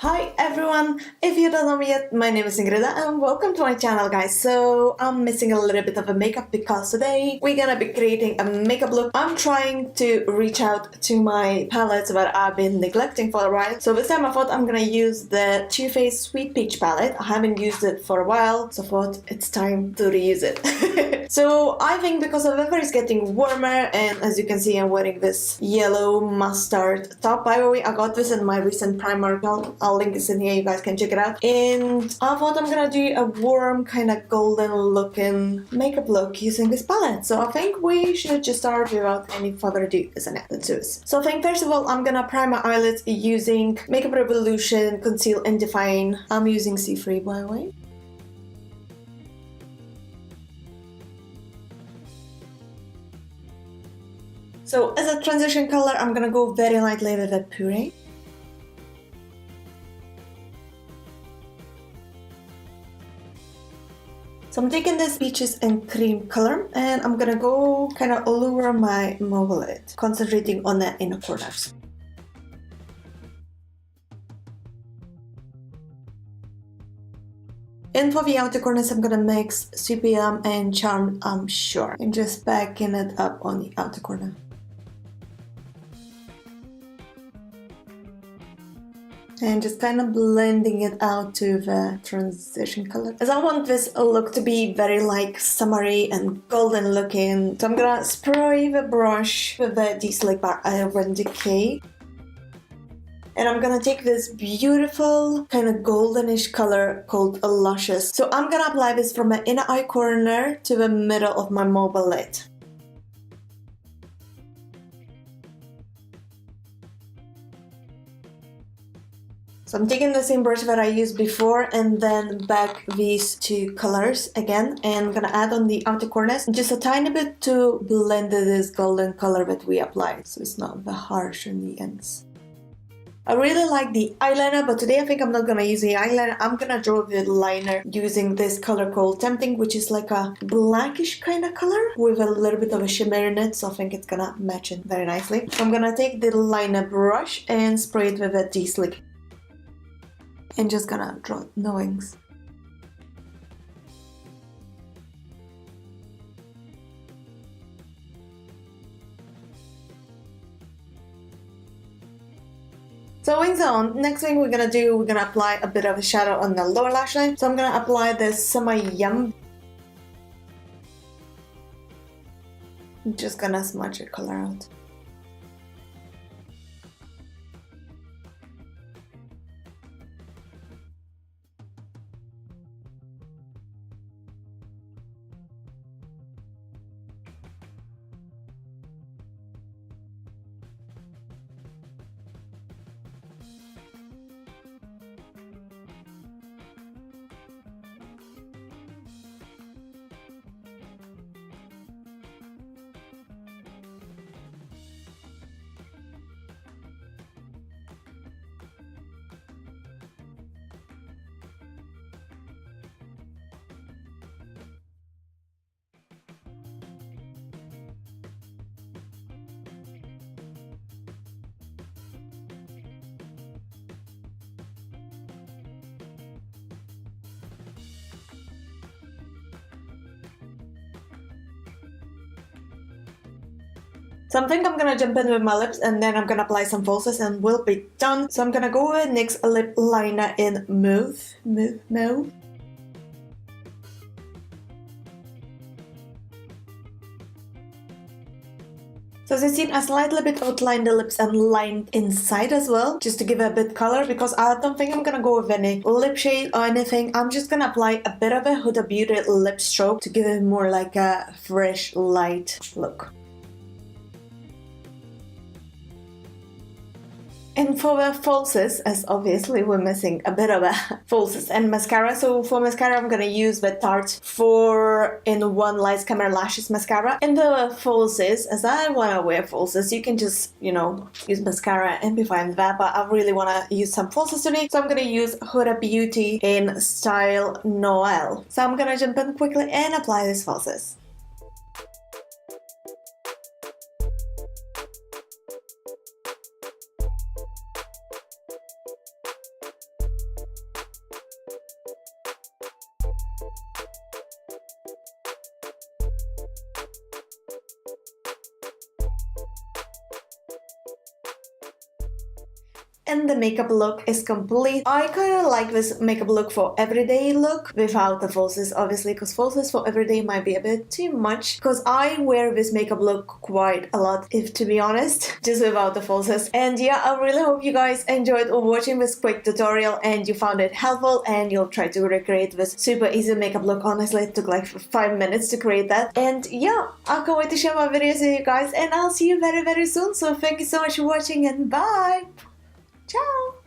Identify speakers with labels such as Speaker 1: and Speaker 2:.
Speaker 1: Hi everyone! If you don't know me yet, my name is Ingrida and welcome to my channel, guys. So I'm missing a little bit of a makeup because today we're gonna be creating a makeup look. I'm trying to reach out to my palettes that I've been neglecting for a while. So this time I thought I'm gonna use the Too Faced Sweet Peach palette. I haven't used it for a while, so I thought it's time to reuse it. So I think because the weather is getting warmer, and as you can see I'm wearing this yellow mustard top. By the way, I got this in my recent Primark haul. I'll link this in here, you guys can check it out. And I thought I'm gonna do a warm, kind of golden looking makeup look using this palette. So I think we should just start without any further ado, isn't it? Let's do this. So I think first of all, I'm gonna prime my eyelids using Makeup Revolution Conceal and Define. I'm using C3, by the way. So as a transition color, I'm gonna go very lightly with the Puree. So I'm taking this peaches and cream color and I'm gonna go kind of lower my MAUVE lid, concentrating on the inner corners. And for the outer corners, I'm gonna mix Super Yum and Charmed I'm Sure, and just backing it up on the outer corner. And just kind of blending it out to the transition color, as I want this look to be very like summery and golden looking. So I'm gonna spray the brush with the D-Slick by Urban Decay, and I'm gonna take this beautiful kind of goldenish color called Luscious. So I'm gonna apply this from my inner eye corner to the middle of my MAUVE lid. So I'm taking the same brush that I used before and then back these two colors again, and I'm gonna add on the outer corners just a tiny bit to blend this golden color that we applied, so it's not the harsh in the ends. I really like the eyeliner, but today I think I'm not gonna use the eyeliner. I'm gonna draw the liner using this color called Tempting, which is like a blackish kind of color with a little bit of a shimmer in it, so I think it's gonna match it very nicely. So I'm gonna take the liner brush and spray it with a D-Slick. And just gonna draw no wings. So wings are on. Next thing we're gonna do, we're gonna apply a bit of a shadow on the lower lash line. So I'm gonna apply this Summer Yum. I'm just gonna smudge the color out. So I think I'm gonna jump in with my lips and then I'm gonna apply some falsies and we'll be done. So I'm gonna go with NYX lip liner in Mauve. So as you've seen, I slightly bit outlined the lips and lined inside as well, just to give it a bit color, because I don't think I'm gonna go with any lip shade or anything. I'm just gonna apply a bit of a Huda Beauty lip stroke to give it more like a fresh, light look. And for the falsies, as obviously we're missing a bit of a falsies and mascara, so for mascara I'm gonna use the Tarte 4-in-1 Lights Camera Lashes mascara. And the falsies, as I wanna wear falsies, you can just, you know, use mascara and be fine with that, but I really wanna use some falsies today, so I'm gonna use Huda Beauty in style Noelle. So I'm gonna jump in quickly and apply these falsies. and the makeup look is complete. I kind of like this makeup look for everyday look without the falsies, obviously, because falsies for everyday might be a bit too much, because I wear this makeup look quite a lot, if to be honest, just without the falsies. And yeah, I really hope you guys enjoyed watching this quick tutorial and you found it helpful and you'll try to recreate this super easy makeup look. Honestly, it took like 5 minutes to create that. And yeah, I can't wait to share my videos with you guys, and I'll see you very soon. So thank you so much for watching, and bye! Ciao!